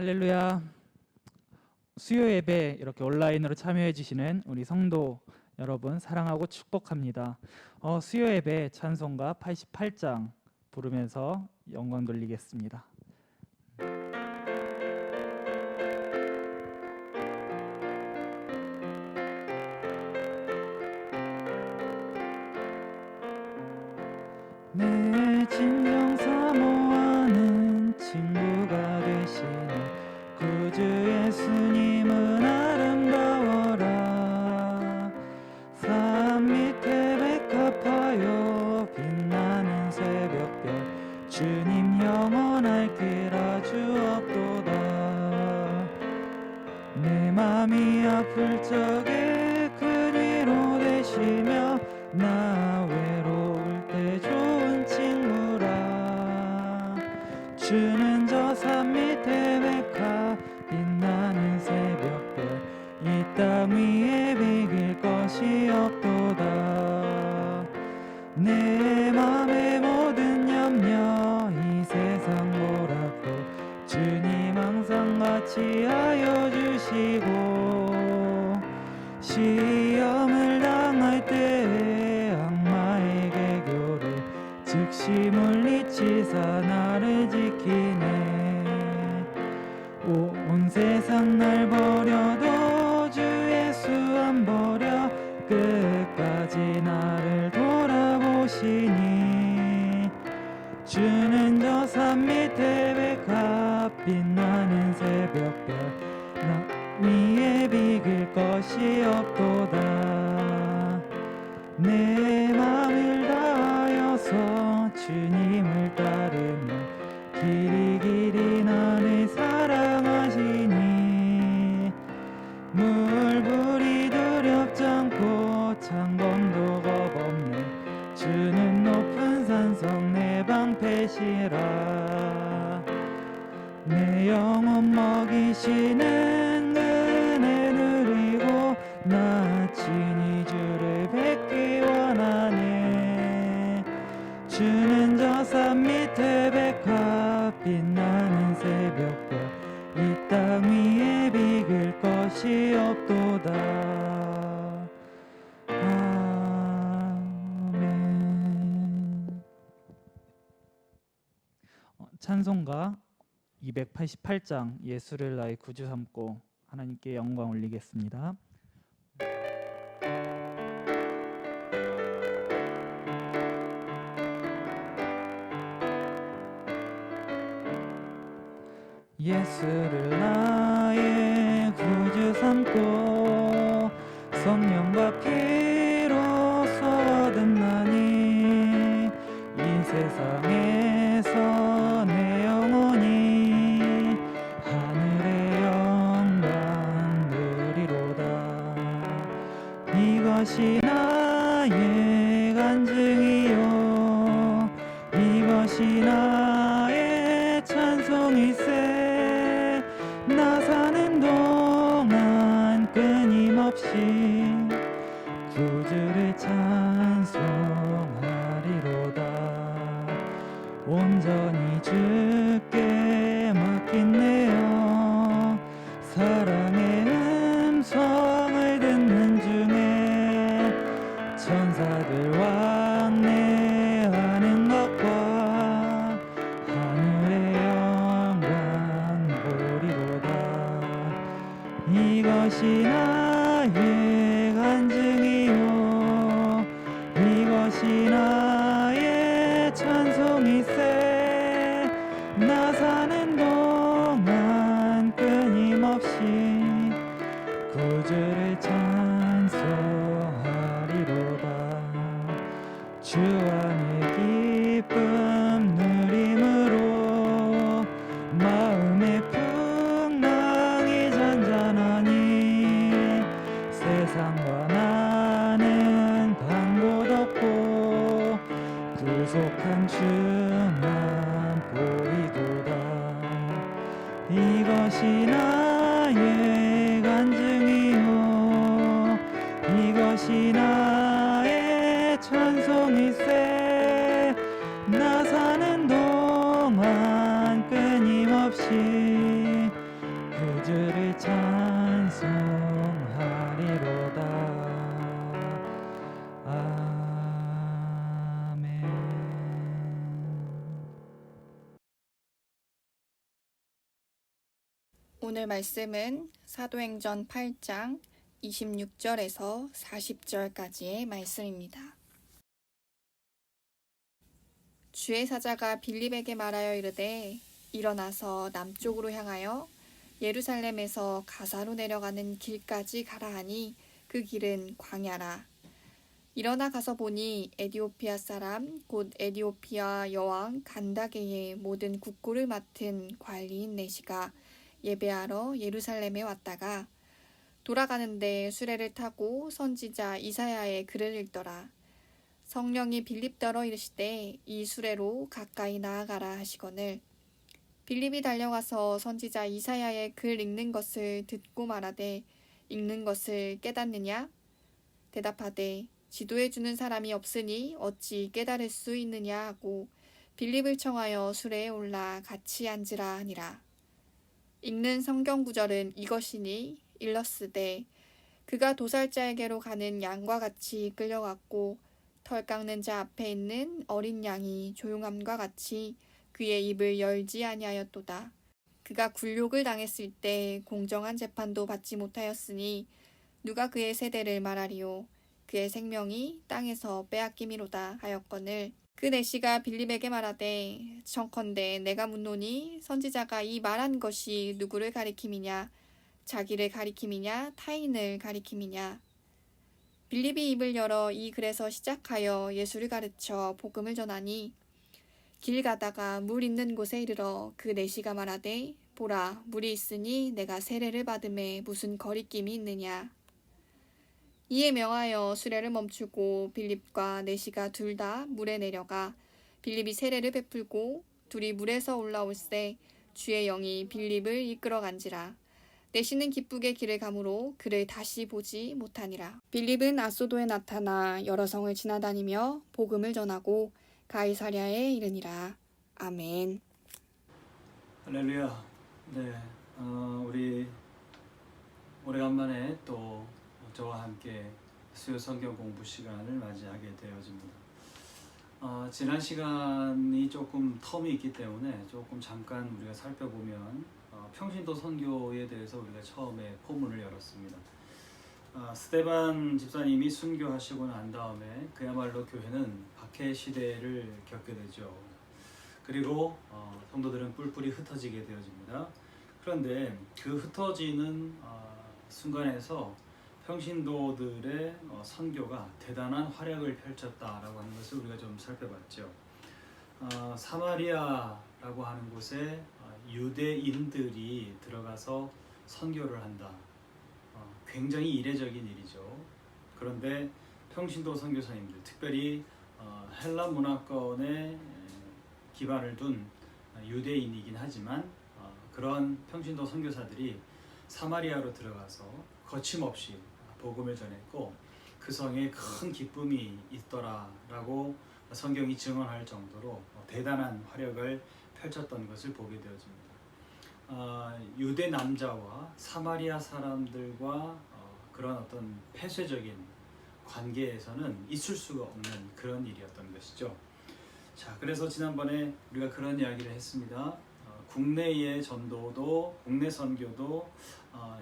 할렐루야. 수요 예배 이렇게 온라인으로 참여해 주시는 우리 성도 여러분 사랑하고 축복합니다. 수요 예배 찬송가 88장 부르면서 영광 돌리겠습니다. 내 진정 사모하는 친구가 되시는 구주 예수님은 아름다워라. 산 밑에 백합하여 빛나는 새벽별 주님 영원할 길 아주 없도다. 내 맘이 아플 적에 큰 위로 되시며 나 외로울 때 좋은 친구라. 주는 저 산 밑에 백합 빛나는 새벽별 이 땅 위에 비길 것이 없도다. 내 맘의 모든 염려 이 세상 보라고 주님 항상 같이 하여 주시고, 시험을 당할 때에 악마에게 교를 즉시 물리치사 나를 지키네. 온 세상 날 버려도 주 예수 안 버려 끝까지 나를 돌아보시니. 주는 저 산 밑에 백합 빛나는 새벽별 나 위에 비길 것이 없도다. 내 맘을 다하여서 주님을 따르며 길이 길이 나를 사랑하시니. 물불이 두렵지 않고 창검도 겁없네. 주는 높은 산성 내 방패시라. 내 영혼 먹이시는 은혜 누리고 나 친히 주를 뵙기 원하네. 주는 저 산 밑에 백합 빛나는 새벽별 이 땅 위에 비길 것이 없도다. 아멘. 찬송가 288장 예수를 나의 구주 삼고 하나님께 영광 올리겠습니다. 예수를 나의 구주 삼고 성령과 피로써 얻었나니. 이 세상에서 내 영혼이 하늘의 영광 누리로다. 이것이 나의 간증이요 이것이 나의 찬송일세. 나 사는 동안 끊임없이 구주를 찬송하리로다. 온전히 주께 맡긴 내어 사랑의 음성을 듣는 중에 천사들 왕래하는 것과 하늘의 영광 보리로다. 이것이 나의 간증이요 이것이 나의 찬송일세. 나 사는 동안 끊임없이 구주를 찬송하리로다. 주 안의 기쁨 누림으로 마음의 풍랑이 잔잔하니. 세상과 나는 단 곳 없고 구속한 주만 보이도다. 이것이 나의 간증이요 이것이 나의 찬송일세. 나 사는 동안 끊임없이 오늘 말씀은 사도행전 8장 26절에서 40절까지의 말씀입니다. 주의 사자가 빌립에게 말하여 이르되 일어나서 남쪽으로 향하여 예루살렘에서 가사로 내려가는 길까지 가라 하니 그 길은 광야라. 일어나 가서 보니 에디오피아 사람 곧 에디오피아 여왕 간다게의 모든 국고를 맡은 관리인 내시가 예배하러 예루살렘에 왔다가 돌아가는데 수레를 타고 선지자 이사야의 글을 읽더라. 성령이 빌립더러 이르시되 이 수레로 가까이 나아가라 하시거늘 빌립이 달려가서 선지자 이사야의 글 읽는 것을 듣고 말하되 읽는 것을 깨닫느냐? 대답하되 지도해주는 사람이 없으니 어찌 깨달을 수 있느냐 하고 빌립을 청하여 수레에 올라 같이 앉으라 하니라. 읽는 성경 구절은 이것이니 일렀으되 그가 도살자에게로 가는 양과 같이 끌려갔고 털 깎는 자 앞에 있는 어린 양이 조용함과 같이 그의 입을 열지 아니하였도다. 그가 굴욕을 당했을 때 공정한 재판도 받지 못하였으니 누가 그의 세대를 말하리요. 그의 생명이 땅에서 빼앗김이로다 하였거늘 그 내시가 빌립에게 말하되 청컨대 내가 묻노니 선지자가 이 말한 것이 누구를 가리킴이냐 자기를 가리킴이냐 타인을 가리킴이냐. 빌립이 입을 열어 이 글에서 시작하여 예수를 가르쳐 복음을 전하니 길 가다가 물 있는 곳에 이르러 그 내시가 말하되 보라 물이 있으니 내가 세례를 받음에 무슨 거리낌이 있느냐. 이에 명하여 수레를 멈추고 빌립과 내시가 둘 다 물에 내려가 빌립이 세례를 베풀고 둘이 물에서 올라올새 주의 영이 빌립을 이끌어 간지라. 내시는 기쁘게 길을 가므로 그를 다시 보지 못하니라. 빌립은 아소도에 나타나 여러 성을 지나다니며 복음을 전하고 가이사랴에 이르니라. 아멘. 할렐루야. 네, 우리 오래간만에 또 저와 함께 수요 성경 공부 시간을 맞이하게 되어집니다. 지난 시간이 조금 텀이 있기 때문에 조금 잠깐 우리가 살펴보면 평신도 선교에 대해서 우리가 처음에 포문을 열었습니다. 스데반 집사님이 순교하시고 난 다음에 그야말로 교회는 박해 시대를 겪게 되죠. 그리고 성도들은 뿔뿔이 흩어지게 되어집니다. 그런데 그 흩어지는 순간에서 평신도들의 선교가 대단한 활약을 펼쳤다라고 하는 것을 우리가 좀 살펴봤죠. 사마리아라고 하는 곳에 유대인들이 들어가서 선교를 한다. 굉장히 이례적인 일이죠. 그런데 평신도 선교사님들, 특별히 헬라 문화권에 기반을 둔 유대인이긴 하지만 그런 평신도 선교사들이 사마리아로 들어가서 거침없이 복음을 전했고 그 성에 큰 기쁨이 있더라라고 성경이 증언할 정도로 대단한 활약을 펼쳤던 것을 보게 되어집니다. 유대 남자와 사마리아 사람들과 그런 어떤 폐쇄적인 관계에서는 있을 수가 없는 그런 일이었던 것이죠. 자, 그래서 지난번에 우리가 그런 이야기를 했습니다. 국내의 전도도, 국내 선교도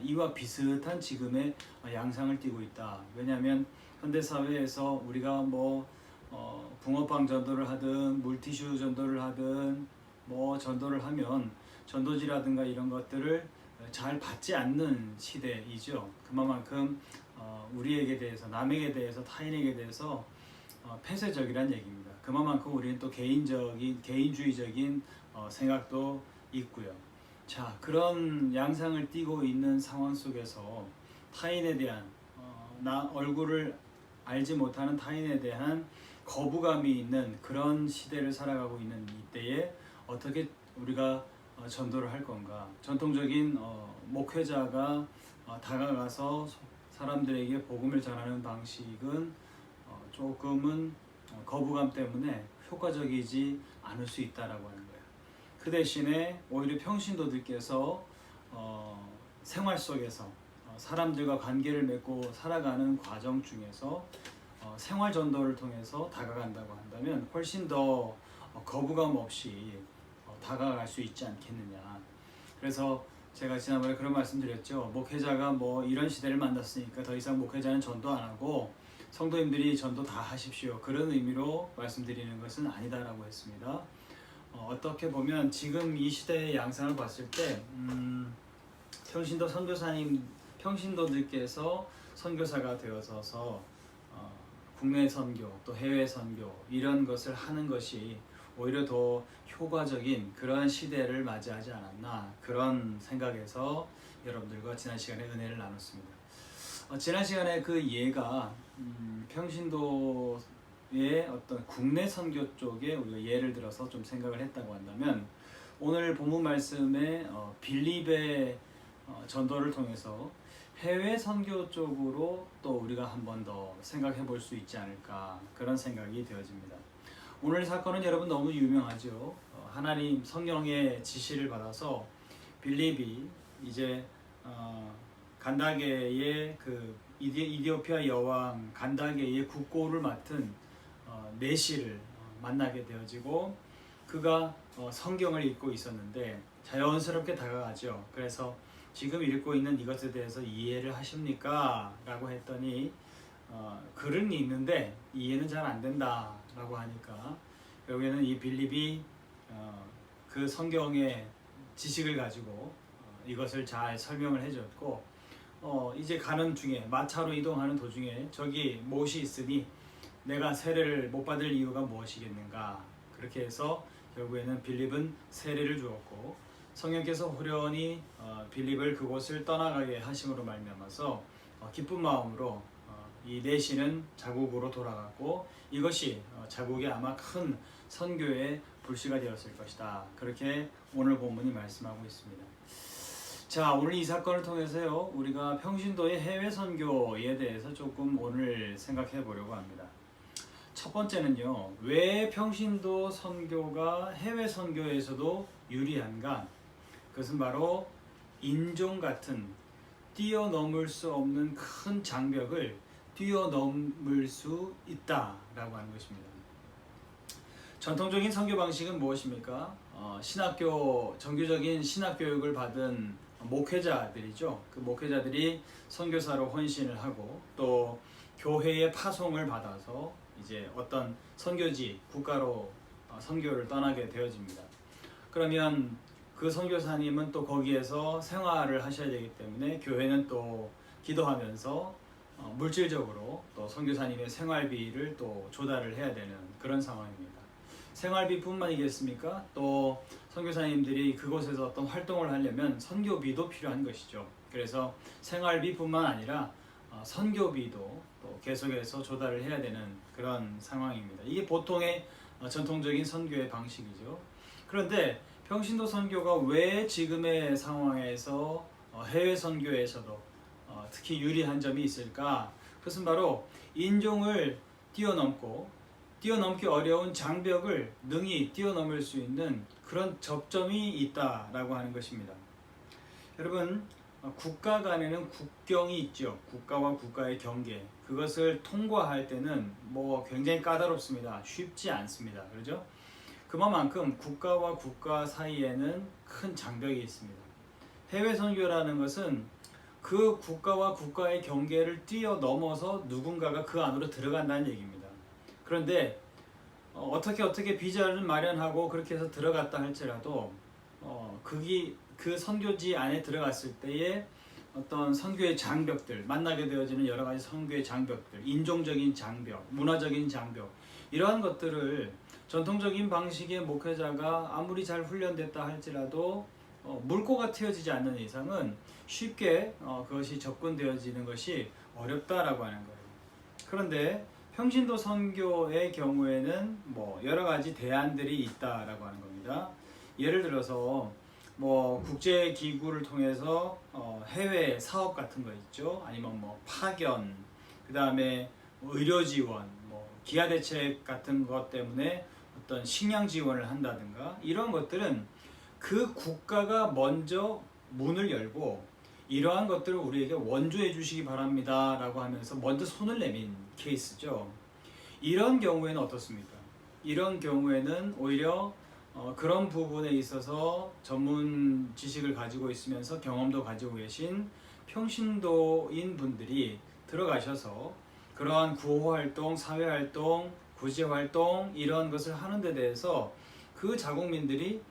이와 비슷한 지금의 양상을 띠고 있다. 왜냐하면 현대사회에서 우리가 붕어빵 전도를 하든 물티슈 전도를 하든 전도를 하면 전도지라든가 이런 것들을 잘 받지 않는 시대이죠. 그만큼 우리에게 대해서, 남에게 대해서, 타인에게 대해서 폐쇄적이란 얘기입니다. 그만큼 우리는 또 개인주의적인 생각도 있고요. 자, 그런 양상을 띠고 있는 상황 속에서 타인에 대한 나 얼굴을 알지 못하는 타인에 대한 거부감이 있는 그런 시대를 살아가고 있는 이때에 어떻게 우리가 전도를 할 건가? 전통적인 목회자가 다가가서 사람들에게 복음을 전하는 방식은 조금은 거부감 때문에 효과적이지 않을 수 있다라고 하는 거예요. 그 대신에 오히려 평신도들께서 생활 속에서 사람들과 관계를 맺고 살아가는 과정 중에서 생활 전도를 통해서 다가간다고 한다면 훨씬 더 거부감 없이 다가갈 수 있지 않겠느냐. 그래서 제가 지난번에 그런 말씀드렸죠. 목회자가 뭐 이런 시대를 만났으니까 더 이상 목회자는 전도 안 하고 성도님들이 전도 다 하십시오. 그런 의미로 말씀드리는 것은 아니다라고 했습니다. 어떻게 보면 지금 이 시대의 양상을 봤을 때 평신도 선교사님, 평신도들께서 선교사가 되어서서 국내 선교 또 해외 선교 이런 것을 하는 것이 오히려 더 효과적인 그런 시대를 맞이하지 않았나, 그런 생각에서 여러분들과 지난 시간에 은혜를 나눴습니다. 지난 시간에 그 예가 평신도의 어떤 국내 선교 쪽에 우리가 예를 들어서 좀 생각을 했다고 한다면, 오늘 본문 말씀에 빌립의 전도를 통해서 해외 선교 쪽으로 또 우리가 한 번 더 생각해 볼 수 있지 않을까, 그런 생각이 되어집니다. 오늘 사건은 여러분 너무 유명하죠. 하나님 성령의 지시를 받아서 빌립이 이제 간다게의 그 이디오피아 여왕 간다게의 국고를 맡은 내시를 만나게 되어지고, 그가 성경을 읽고 있었는데 자연스럽게 다가가죠. 그래서 지금 읽고 있는 이것에 대해서 이해를 하십니까? 라고 했더니 글은 읽는데 이해는 잘 안 된다 라고 하니까, 결국에는 이 빌립이 그 성경의 지식을 가지고 이것을 잘 설명을 해줬고, 이제 가는 중에 마차로 이동하는 도중에 저기 못이 있으니 내가 세례를 못 받을 이유가 무엇이겠는가, 그렇게 해서 결국에는 빌립은 세례를 주었고, 성령께서 호련히 빌립을 그곳을 떠나가게 하심으로 말미암아서 기쁜 마음으로 이 내시는 자국으로 돌아갔고, 이것이 자국에 아마 큰 선교의 불씨가 되었을 것이다. 그렇게 오늘 본문이 말씀하고 있습니다. 자, 오늘 이 사건을 통해서요, 우리가 평신도의 해외 선교에 대해서 조금 오늘 생각해 보려고 합니다. 첫 번째는요, 왜 평신도 선교가 해외 선교에서도 유리한가? 그것은 바로 인종 같은 뛰어넘을 수 없는 큰 장벽을 뛰어넘을 수 있다라고 하는 것입니다. 전통적인 선교 방식은 무엇입니까? 정규적인 신학 교육을 받은 목회자들이죠. 그 목회자들이 선교사로 헌신을 하고 또 교회의 파송을 받아서 이제 어떤 선교지, 국가로 선교를 떠나게 되어집니다. 그러면 그 선교사님은 또 거기에서 생활을 하셔야 되기 때문에 교회는 또 기도하면서 물질적으로 또 선교사님의 생활비를 또 조달을 해야 되는 그런 상황입니다. 생활비뿐만이겠습니까? 또 선교사님들이 그곳에서 어떤 활동을 하려면 선교비도 필요한 것이죠. 그래서 생활비뿐만 아니라 선교비도 또 계속해서 조달을 해야 되는 그런 상황입니다. 이게 보통의 전통적인 선교의 방식이죠. 그런데 평신도 선교가 왜 지금의 상황에서 해외 선교에서도 특히 유리한 점이 있을까? 그것은 바로 인종을 뛰어넘기 어려운 장벽을 능히 뛰어넘을 수 있는 그런 접점이 있다라고 하는 것입니다. 여러분, 국가 간에는 국경이 있죠. 국가와 국가의 경계. 그것을 통과할 때는 굉장히 까다롭습니다. 쉽지 않습니다. 그렇죠? 그만큼 국가와 국가 사이에는 큰 장벽이 있습니다. 해외 선교라는 것은 그 국가와 국가의 경계를 뛰어넘어서 누군가가 그 안으로 들어간다는 얘기입니다. 그런데 어떻게 비자를 마련하고 그렇게 해서 들어갔다 할지라도 그 선교지 안에 들어갔을 때의 어떤 선교의 장벽들, 만나게 되어지는 여러 가지 선교의 장벽들, 인종적인 장벽, 문화적인 장벽, 이러한 것들을 전통적인 방식의 목회자가 아무리 잘 훈련됐다 할지라도 물꼬가 트여지지 않는 이상은 쉽게 그것이 접근되어지는 것이 어렵다라고 하는 거예요. 그런데 평신도 선교의 경우에는 여러 가지 대안들이 있다라고 하는 겁니다. 예를 들어서 국제 기구를 통해서 해외 사업 같은 거 있죠. 아니면 파견, 그 다음에 의료 지원, 기아 대책 같은 것 때문에 어떤 식량 지원을 한다든가, 이런 것들은 그 국가가 먼저 문을 열고 이러한 것들을 우리에게 원조해 주시기 바랍니다 라고 하면서 먼저 손을 내민 케이스죠. 이런 경우에는 어떻습니까? 이런 경우에는 오히려 그런 부분에 있어서 전문 지식을 가지고 있으면서 경험도 가지고 계신 평신도인 분들이 들어가셔서 그러한 구호활동, 사회활동, 구제활동 이런 것을 하는 데 대해서 그 자국민들이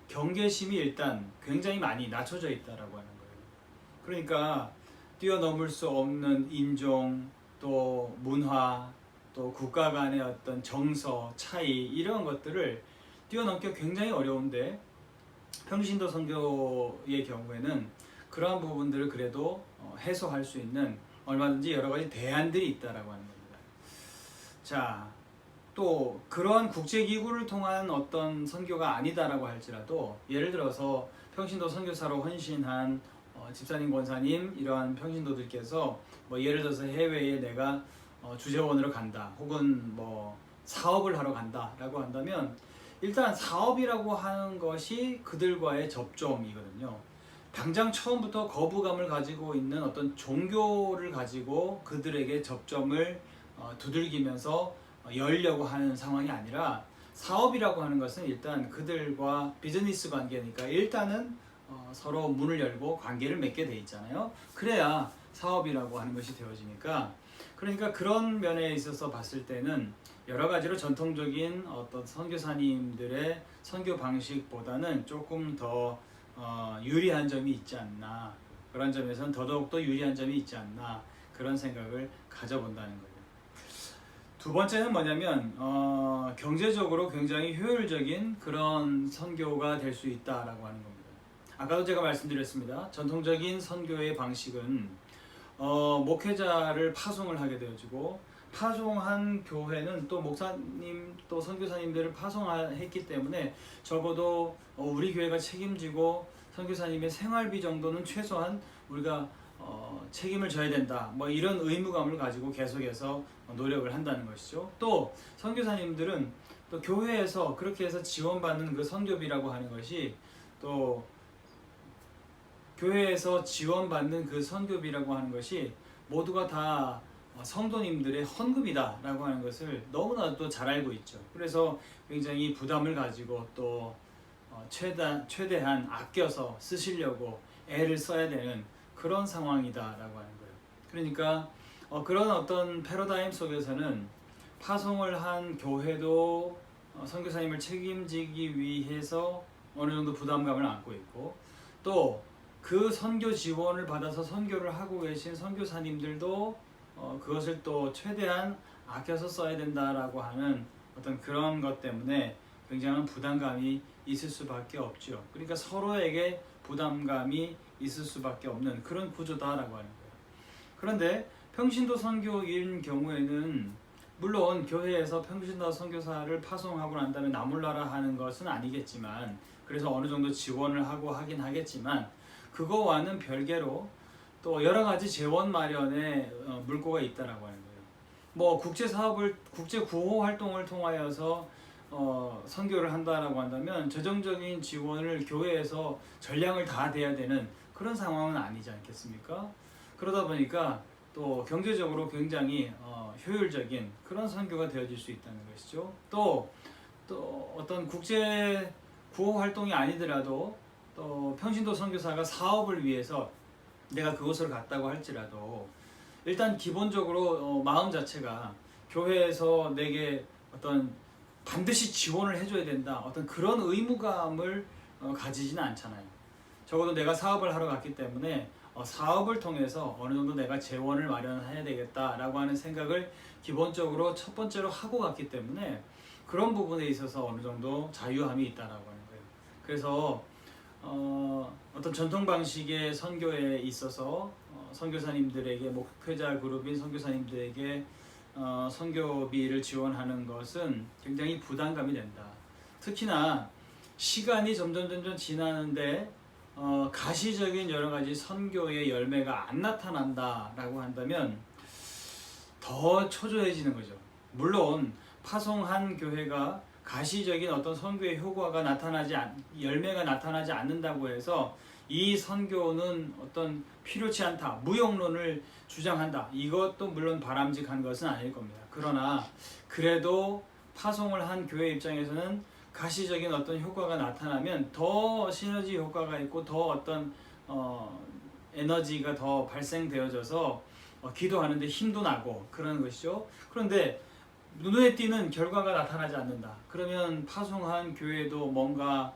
경계심이 일단 굉장히 많이 낮춰져 있다라고 하는 거예요. 그러니까 뛰어넘을 수 없는 인종, 또 문화, 또 국가 간의 어떤 정서, 차이 이런 것들을 뛰어넘기 굉장히 어려운데 평신도 선교의 경우에는 그러한 부분들을 그래도 해소할 수 있는 얼마든지 여러 가지 대안들이 있다라고 하는 겁니다. 자, 또 그러한 국제기구를 통한 어떤 선교가 아니다라고 할지라도 예를 들어서 평신도 선교사로 헌신한 집사님, 권사님 이러한 평신도들께서 뭐 예를 들어서 해외에 내가 주재원으로 간다 혹은 뭐 사업을 하러 간다라고 한다면 일단 사업이라고 하는 것이 그들과의 접점이거든요. 당장 처음부터 거부감을 가지고 있는 어떤 종교를 가지고 그들에게 접점을 두들기면서 열려고 하는 상황이 아니라 사업이라고 하는 것은 일단 그들과 비즈니스 관계니까 일단은 서로 문을 열고 관계를 맺게 돼 있잖아요. 그래야 사업이라고 하는 것이 되어지니까 그러니까 그런 면에 있어서 봤을 때는 여러 가지로 전통적인 어떤 선교사님들의 선교 방식보다는 조금 더 유리한 점이 있지 않나, 그런 점에서는 더더욱 유리한 점이 있지 않나 그런 생각을 가져본다는 거예요. 두 번째는 뭐냐면 경제적으로 굉장히 효율적인 그런 선교가 될 수 있다라고 하는 겁니다. 아까도 제가 말씀드렸습니다. 전통적인 선교의 방식은 목회자를 파송을 하게 되어지고 파송한 교회는 또 목사님 또 선교사님들을 파송했기 때문에 적어도 우리 교회가 책임지고 선교사님의 생활비 정도는 최소한 우리가 책임을 져야 된다 뭐 이런 의무감을 가지고 계속해서 노력을 한다는 것이죠. 또 선교사님들은 또 교회에서 그렇게 해서 지원받는 그 선교비라고 하는 것이 또 교회에서 지원받는 그 선교비라고 하는 것이 모두가 다 성도님들의 헌금이다라고 하는 것을 너무나도 잘 알고 있죠. 그래서 굉장히 부담을 가지고 또 최대한 아껴서 쓰시려고 애를 써야 되는 그런 상황이다라고 하는 거예요. 그러니까 그런 어떤 패러다임 속에서는 파송을 한 교회도 선교사님을 책임지기 위해서 어느 정도 부담감을 안고 있고 또 그 선교 지원을 받아서 선교를 하고 계신 선교사님들도 그것을 또 최대한 아껴서 써야 된다라고 하는 어떤 그런 것 때문에 굉장한 부담감이 있을 수밖에 없죠. 그러니까 서로에게 부담감이 있을 수밖에 없는 그런 구조다라고 하는 거예요. 그런데 평신도 선교인 경우에는 물론 교회에서 평신도 선교사를 파송하고 난 다음에 나몰라라 하는 것은 아니겠지만 그래서 어느 정도 지원을 하고 하긴 하겠지만 그거와는 별개로 또 여러 가지 재원 마련에 물꼬가 있다라고 하는 거예요. 뭐 국제 사업을 국제 구호 활동을 통하여서 선교를 한다라고 한다면 재정적인 지원을 교회에서 전량을 다 대야 되는 그런 상황은 아니지 않겠습니까? 그러다 보니까 또 경제적으로 굉장히 효율적인 그런 선교가 되어질 수 있다는 것이죠. 또 어떤 국제 구호 활동이 아니더라도 또 평신도 선교사가 사업을 위해서 내가 그곳을 갔다고 할지라도 일단 기본적으로 마음 자체가 교회에서 내게 어떤 반드시 지원을 해줘야 된다 어떤 그런 의무감을 가지지는 않잖아요. 적어도 내가 사업을 하러 갔기 때문에 사업을 통해서 어느 정도 내가 재원을 마련해야 되겠다라고 하는 생각을 기본적으로 첫 번째로 하고 갔기 때문에 그런 부분에 있어서 어느 정도 자유함이 있다라고 하는 거예요. 그래서 어떤 전통 방식의 선교에 있어서 선교사님들에게 목회자 그룹인 선교사님들에게 선교비를 지원하는 것은 굉장히 부담감이 된다. 특히나 시간이 점점 지나는데 가시적인 여러 가지 선교의 열매가 안 나타난다라고 한다면 더 초조해지는 거죠. 물론 파송한 교회가 가시적인 어떤 선교의 효과가 열매가 나타나지 않는다고 해서 이 선교는 어떤 필요치 않다, 무용론을 주장한다. 이것도 물론 바람직한 것은 아닐 겁니다. 그러나 그래도 파송을 한 교회 입장에서는 가시적인 어떤 효과가 나타나면 더 시너지 효과가 있고 더 어떤 에너지가 더 발생되어져서 기도하는데 힘도 나고 그러는 것이죠. 그런데 눈에 띄는 결과가 나타나지 않는다. 그러면 파송한 교회도 뭔가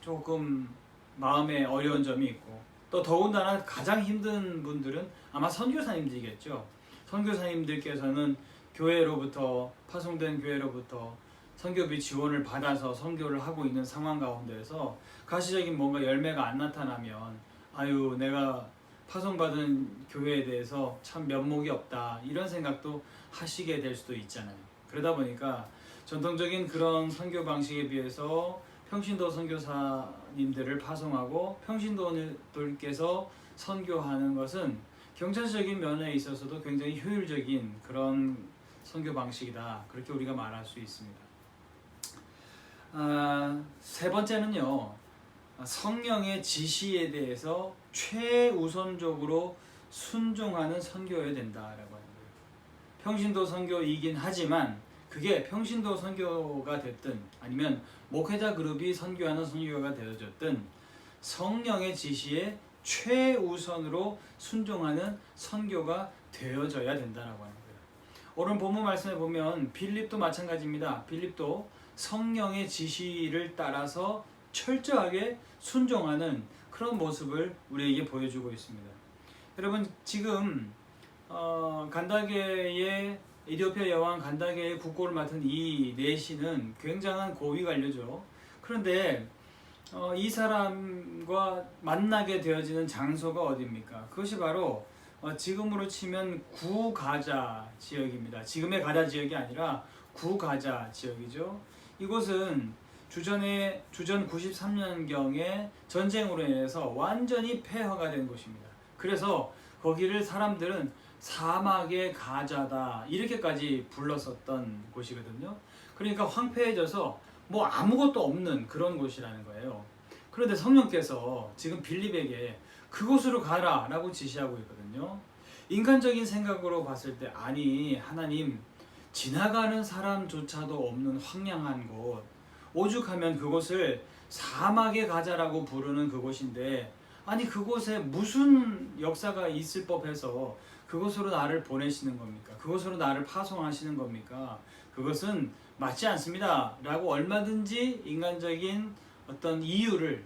조금 마음에 어려운 점이 있고, 또 더군다나 가장 힘든 분들은 아마 선교사님들이겠죠. 선교사님들께서는 교회로부터, 파송된 교회로부터 선교비 지원을 받아서 선교를 하고 있는 상황 가운데서 가시적인 뭔가 열매가 안 나타나면 아유, 내가 파송받은 교회에 대해서 참 면목이 없다, 이런 생각도 하시게 될 수도 있잖아요. 그러다 보니까 전통적인 그런 선교 방식에 비해서 평신도 선교사님들을 파송하고 평신도들께서 선교하는 것은 경제적인 면에 있어서도 굉장히 효율적인 그런 선교 방식이다, 그렇게 우리가 말할 수 있습니다. 세 번째는요, 성령의 지시에 대해서 최우선적으로 순종하는 선교여야 된다라고 하는 거예요. 평신도 선교이긴 하지만 그게 평신도 선교가 됐든 아니면 목회자 그룹이 선교하는 선교가 되어졌든 성령의 지시에 최우선으로 순종하는 선교가 되어져야 된다라고 하는 거예요. 오늘 본문 말씀에 보면 빌립도 마찬가지입니다. 빌립도 성령의 지시를 따라서 철저하게 순종하는 그런 모습을 우리에게 보여주고 있습니다. 여러분, 지금 간다게의 에티오피아 여왕 간다게의 국고를 맡은 이 내시는 굉장한 고위 관료죠. 그런데 이 사람과 만나게 되어지는 장소가 어디입니까? 그것이 바로 지금으로 치면 구가자 지역입니다. 지금의 가자 지역이 아니라 구가자 지역이죠. 이곳은 주전 93년경에 전쟁으로 인해서 완전히 폐허가 된 곳입니다. 그래서 거기를 사람들은 사막의 가자다, 이렇게까지 불렀었던 곳이거든요. 그러니까 황폐해져서 뭐 아무것도 없는 그런 곳이라는 거예요. 그런데 성령께서 지금 빌립에게 그곳으로 가라 라고 지시하고 있거든요. 인간적인 생각으로 봤을 때, 아니 하나님, 지나가는 사람조차도 없는 황량한 곳, 오죽하면 그곳을 사막의 가자라고 부르는 그곳인데, 아니 그곳에 무슨 역사가 있을 법해서 그곳으로 나를 보내시는 겁니까? 그곳으로 나를 파송하시는 겁니까? 그것은 맞지 않습니다 라고 얼마든지 인간적인 어떤 이유를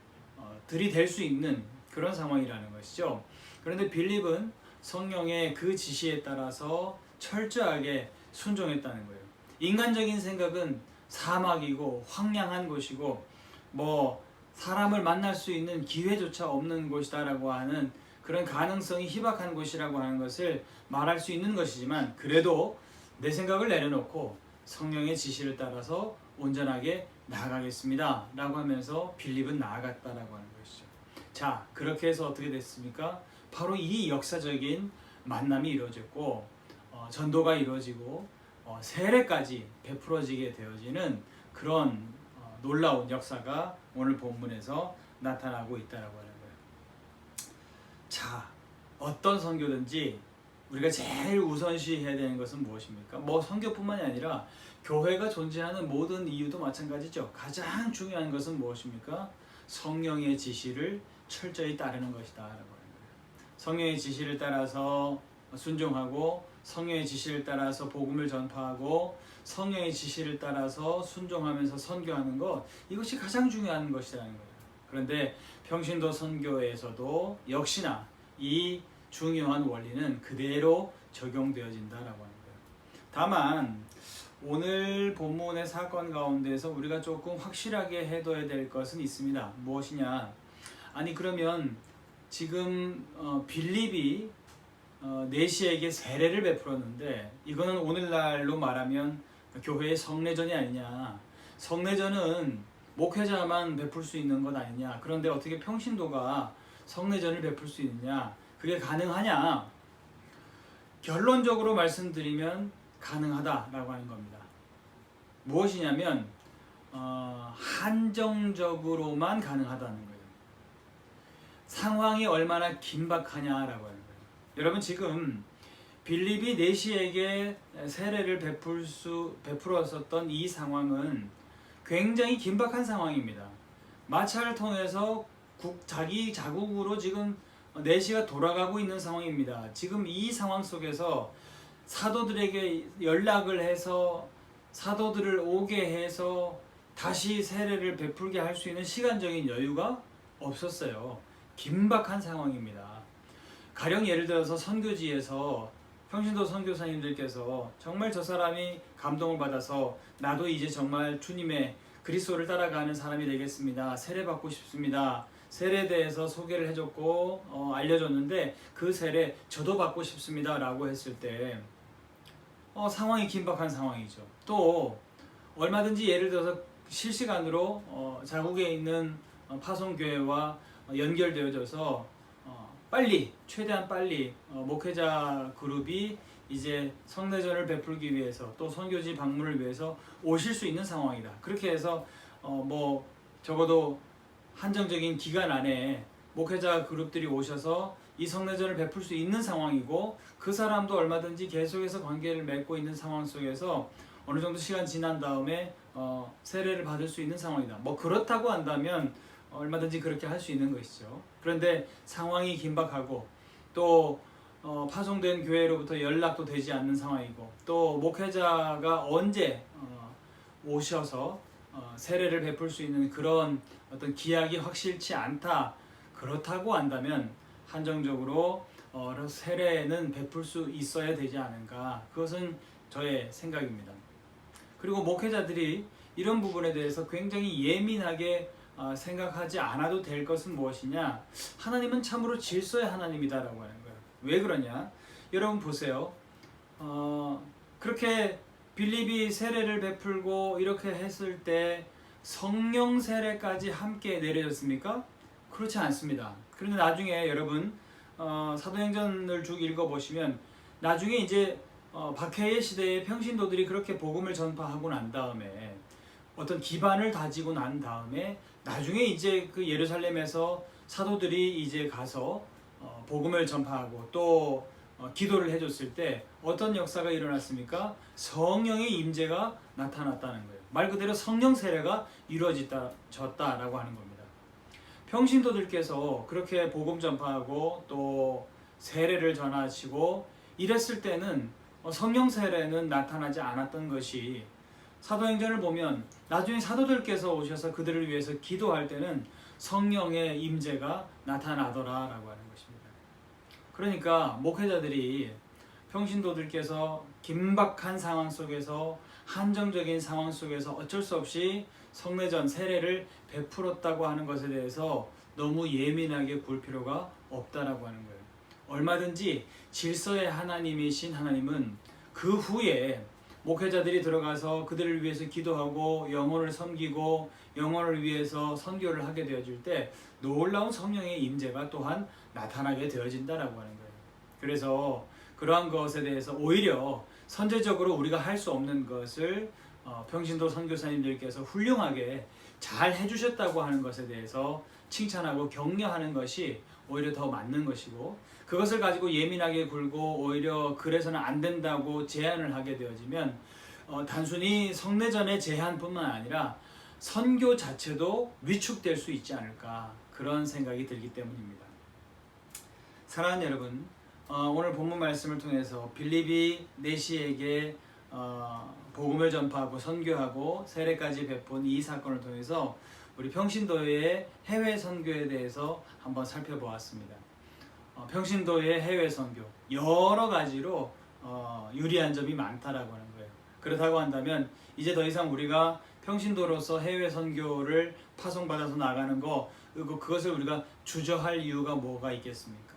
들이댈 수 있는 그런 상황이라는 것이죠. 그런데 빌립은 성령의 그 지시에 따라서 철저하게 순종했다는 거예요. 인간적인 생각은 사막이고 황량한 곳이고 뭐 사람을 만날 수 있는 기회조차 없는 곳이다라고 하는 그런 가능성이 희박한 곳이라고 하는 것을 말할 수 있는 것이지만, 그래도 내 생각을 내려놓고 성령의 지시를 따라서 온전하게 나아가겠습니다 라고 하면서 빌립은 나아갔다라고 하는 것이죠. 자, 그렇게 해서 어떻게 됐습니까? 바로 이 역사적인 만남이 이루어졌고 전도가 이루어지고 세례까지 베풀어지게 되어지는 그런 놀라운 역사가 오늘 본문에서 나타나고 있다라고 하는 거예요. 자, 어떤 선교든지 우리가 제일 우선시해야 되는 것은 무엇입니까? 뭐 선교뿐만이 아니라 교회가 존재하는 모든 이유도 마찬가지죠. 가장 중요한 것은 무엇입니까? 성령의 지시를 철저히 따르는 것이다 라고 하는 거예요. 성령의 지시를 따라서 순종하고, 성령의 지시를 따라서 복음을 전파하고, 성령의 지시를 따라서 순종하면서 선교하는 것, 이것이 가장 중요한 것이라는 거예요. 그런데 평신도 선교에서도 역시나 이 중요한 원리는 그대로 적용되어진다라고 하는 거예요. 다만 오늘 본문의 사건 가운데서 우리가 조금 확실하게 해둬야 될 것은 있습니다. 무엇이냐? 아니 그러면 지금 빌립이 내시에게 세례를 베풀었는데 이거는 오늘날로 말하면 교회의 성례전이 아니냐, 성례전은 목회자만 베풀 수 있는 것 아니냐, 그런데 어떻게 평신도가 성례전을 베풀 수 있느냐, 그게 가능하냐? 결론적으로 말씀드리면 가능하다라고 하는 겁니다. 무엇이냐면 한정적으로만 가능하다는 거예요. 상황이 얼마나 긴박하냐라고 하는 거예요. 여러분, 지금 빌립이 내시에게 세례를 베풀었었던 이 상황은 굉장히 긴박한 상황입니다. 마차를 통해서 자기 자국으로 지금 내시가 돌아가고 있는 상황입니다. 지금 이 상황 속에서 사도들에게 연락을 해서 사도들을 오게 해서 다시 세례를 베풀게 할 수 있는 시간적인 여유가 없었어요. 긴박한 상황입니다. 가령 예를 들어서 선교지에서 평신도 선교사님들께서 정말 저 사람이 감동을 받아서 나도 이제 정말 주님의 그리스도를 따라가는 사람이 되겠습니다. 세례 받고 싶습니다. 세례에 대해서 소개를 해줬고 알려줬는데 그 세례 저도 받고 싶습니다 라고 했을 때 상황이 긴박한 상황이죠. 또 얼마든지 예를 들어서 실시간으로 자국에 있는 파송교회와 연결되어져서 빨리 최대한 빨리 목회자 그룹이 이제 성례전을 베풀기 위해서 또 선교지 방문을 위해서 오실 수 있는 상황이다. 그렇게 해서 뭐 적어도 한정적인 기간 안에 목회자 그룹들이 오셔서 이 성례전을 베풀 수 있는 상황이고 그 사람도 얼마든지 계속해서 관계를 맺고 있는 상황 속에서 어느 정도 시간 지난 다음에 세례를 받을 수 있는 상황이다. 뭐 그렇다고 한다면 얼마든지 그렇게 할 수 있는 것이죠. 그런데 상황이 긴박하고 또 파송된 교회로부터 연락도 되지 않는 상황이고 또 목회자가 언제 오셔서 세례를 베풀 수 있는 그런 어떤 기약이 확실치 않다. 그렇다고 한다면 한정적으로 세례는 베풀 수 있어야 되지 않은가. 그것은 저의 생각입니다. 그리고 목회자들이 이런 부분에 대해서 굉장히 예민하게 생각하지 않아도 될 것은 무엇이냐? 하나님은 참으로 질서의 하나님이다라고 하는 거예요. 왜 그러냐? 여러분 보세요. 그렇게 빌립이 세례를 베풀고 이렇게 했을 때 성령 세례까지 함께 내려졌습니까? 그렇지 않습니다. 그런데 나중에 여러분 사도행전을 쭉 읽어보시면 나중에 이제 박해의 시대에 평신도들이 그렇게 복음을 전파하고 난 다음에 어떤 기반을 다지고 난 다음에 나중에 이제 그 예루살렘에서 사도들이 이제 가서 복음을 전파하고 또 기도를 해줬을 때 어떤 역사가 일어났습니까? 성령의 임재가 나타났다는 거예요. 말 그대로 성령 세례가 이루어졌다라고 하는 겁니다. 평신도들께서 그렇게 복음 전파하고 또 세례를 전하시고 이랬을 때는 성령 세례는 나타나지 않았던 것이 사도행전을 보면 나중에 사도들께서 오셔서 그들을 위해서 기도할 때는 성령의 임재가 나타나더라라고 하는 것입니다. 그러니까 목회자들이 평신도들께서 긴박한 상황 속에서 한정적인 상황 속에서 어쩔 수 없이 성례전 세례를 베풀었다고 하는 것에 대해서 너무 예민하게 굴 필요가 없다라고 하는 거예요. 얼마든지 질서의 하나님이신 하나님은 그 후에 목회자들이 들어가서 그들을 위해서 기도하고 영혼을 섬기고 영혼을 위해서 선교를 하게 되어질 때 놀라운 성령의 임재가 또한 나타나게 되어진다라고 하는 거예요. 그래서 그러한 것에 대해서 오히려 선제적으로 우리가 할 수 없는 것을 평신도 선교사님들께서 훌륭하게 잘 해주셨다고 하는 것에 대해서 칭찬하고 격려하는 것이 오히려 더 맞는 것이고 그것을 가지고 예민하게 굴고 오히려 그래서는 안 된다고 제한을 하게 되어지면 단순히 성례전의 제한뿐만 아니라 선교 자체도 위축될 수 있지 않을까 그런 생각이 들기 때문입니다. 사랑하는 여러분, 오늘 본문 말씀을 통해서 빌립이 내시에게 복음을 전파하고 선교하고 세례까지 베푼 이 사건을 통해서 우리 평신도의 해외 선교에 대해서 한번 살펴보았습니다. 평신도의 해외 선교 여러 가지로 유리한 점이 많다라고 하는 거예요. 그렇다고 한다면 이제 더 이상 우리가 평신도로서 해외 선교를 파송받아서 나가는 그것을 우리가 주저할 이유가 뭐가 있겠습니까?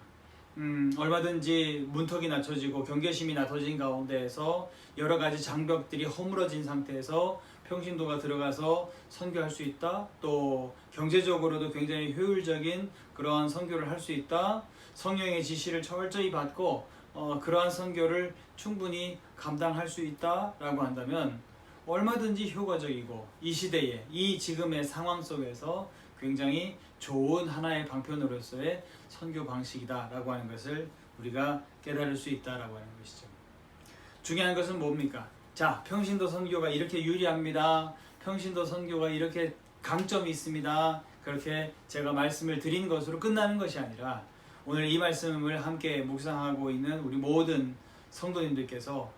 얼마든지 문턱이 낮춰지고 경계심이 낮춰진 가운데에서 여러 가지 장벽들이 허물어진 상태에서 평신도가 들어가서 선교할 수 있다. 또 경제적으로도 굉장히 효율적인 그러한 선교를 할 수 있다. 성령의 지시를 철저히 받고 그러한 선교를 충분히 감당할 수 있다라고 한다면 얼마든지 효과적이고 이 시대에 이 지금의 상황 속에서 굉장히 좋은 하나의 방편으로서의 선교 방식이다라고 하는 것을 우리가 깨달을 수 있다라고 하는 것이죠. 중요한 것은 뭡니까? 자, 평신도 선교가 이렇게 유리합니다. 평신도 선교가 이렇게 강점이 있습니다. 그렇게 제가 말씀을 드린 것으로 끝나는 것이 아니라 오늘 이 말씀을 함께 묵상하고 있는 우리 모든 성도님들께서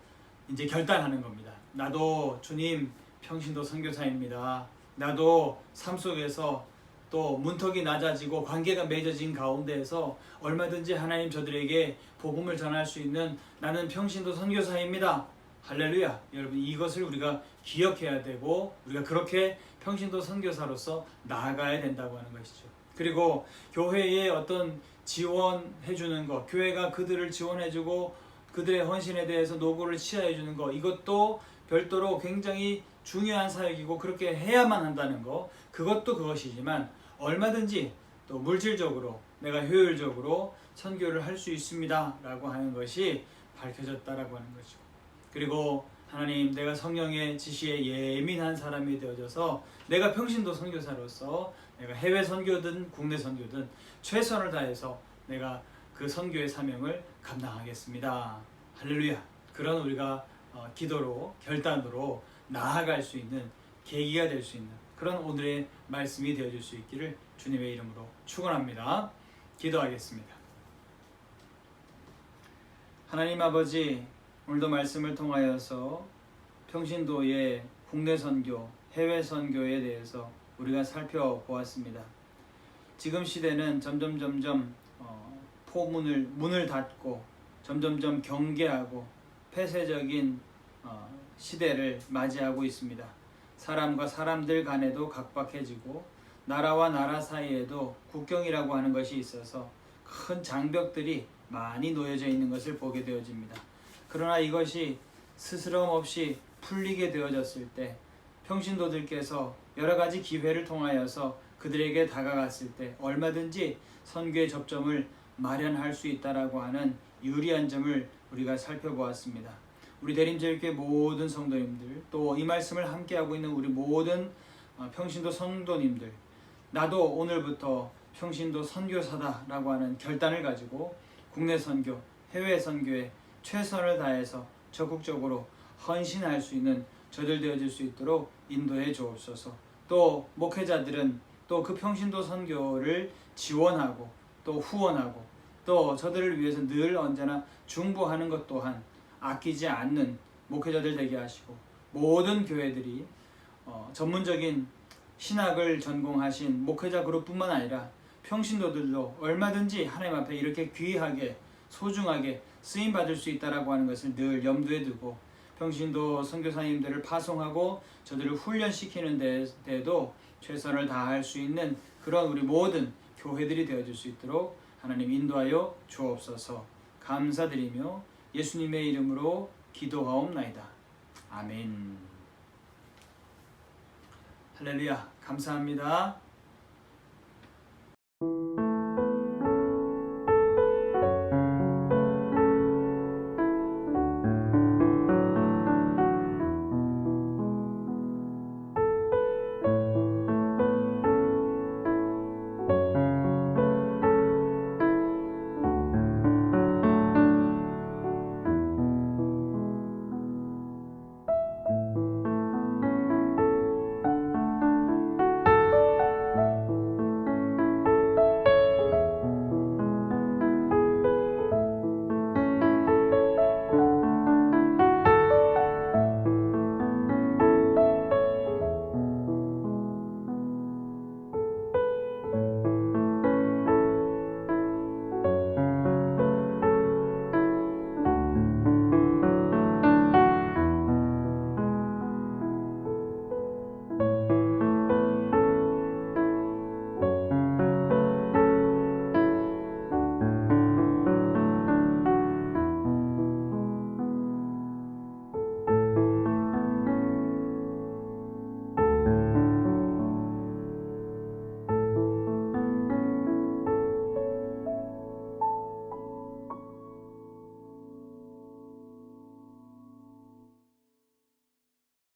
이제 결단하는 겁니다. 나도 주님 평신도 선교사입니다. 나도 삶 속에서 또 문턱이 낮아지고 관계가 맺어진 가운데에서 얼마든지 하나님 저들에게 복음을 전할 수 있는 나는 평신도 선교사입니다. 할렐루야. 여러분, 이것을 우리가 기억해야 되고 우리가 그렇게 평신도 선교사로서 나아가야 된다고 하는 것이죠. 그리고 교회에 어떤 지원해 주는 것, 교회가 그들을 지원해 주고 그들의 헌신에 대해서 노고를 치하해 주는 것, 이것도 별도로 굉장히 중요한 사역이고 그렇게 해야만 한다는 것, 그것도 그것이지만 얼마든지 또 물질적으로 내가 효율적으로 선교를 할 수 있습니다 라고 하는 것이 밝혀졌다라고 하는 거죠. 그리고 하나님, 내가 성령의 지시에 예민한 사람이 되어져서 내가 평신도 선교사로서 내가 해외 선교든 국내 선교든 최선을 다해서 내가 그 선교의 사명을 감당하겠습니다. 할렐루야. 그런 우리가 기도로 결단으로 나아갈 수 있는 계기가 될 수 있는 그런 오늘의 말씀이 되어줄 수 있기를 주님의 이름으로 축원합니다. 기도하겠습니다. 하나님 아버지, 오늘도 말씀을 통하여서 평신도의 국내 선교, 해외 선교에 대해서 우리가 살펴보았습니다. 지금 시대는 점점 문을 닫고 점점 경계하고 폐쇄적인 시대를 맞이하고 있습니다. 사람과 사람들 간에도 각박해지고 나라와 나라 사이에도 국경이라고 하는 것이 있어서 큰 장벽들이 많이 놓여져 있는 것을 보게 되어집니다. 그러나 이것이 스스럼 없이 풀리게 되어졌을 때 평신도들께서 여러 가지 기회를 통하여서 그들에게 다가갔을 때 얼마든지 선교의 접점을 마련할 수 있다라고 하는 유리한 점을 우리가 살펴보았습니다. 우리 대림제일교회 모든 성도님들, 또 이 말씀을 함께하고 있는 우리 모든 평신도 성도님들, 나도 오늘부터 평신도 선교사다라고 하는 결단을 가지고 국내 선교, 해외 선교에 최선을 다해서 적극적으로 헌신할 수 있는 저들 되어질 수 있도록 인도해 주옵소서. 또 목회자들은 또 그 평신도 선교를 지원하고 또 후원하고 또 저들을 위해서 늘 언제나 중보하는 것 또한 아끼지 않는 목회자들 되게 하시고 모든 교회들이 전문적인 신학을 전공하신 목회자 그룹뿐만 아니라 평신도들도 얼마든지 하나님 앞에 이렇게 귀하게 소중하게 쓰임받을 수 있다라고 하는 것을 늘 염두에 두고 평신도 선교사님들을 파송하고 저들을 훈련시키는 데에도 최선을 다할 수 있는 그런 우리 모든 교회들이 되어줄 수 있도록 하나님 인도하여 주옵소서. 감사드리며 예수님의 이름으로 기도하옵나이다. 아멘. 할렐루야. 감사합니다.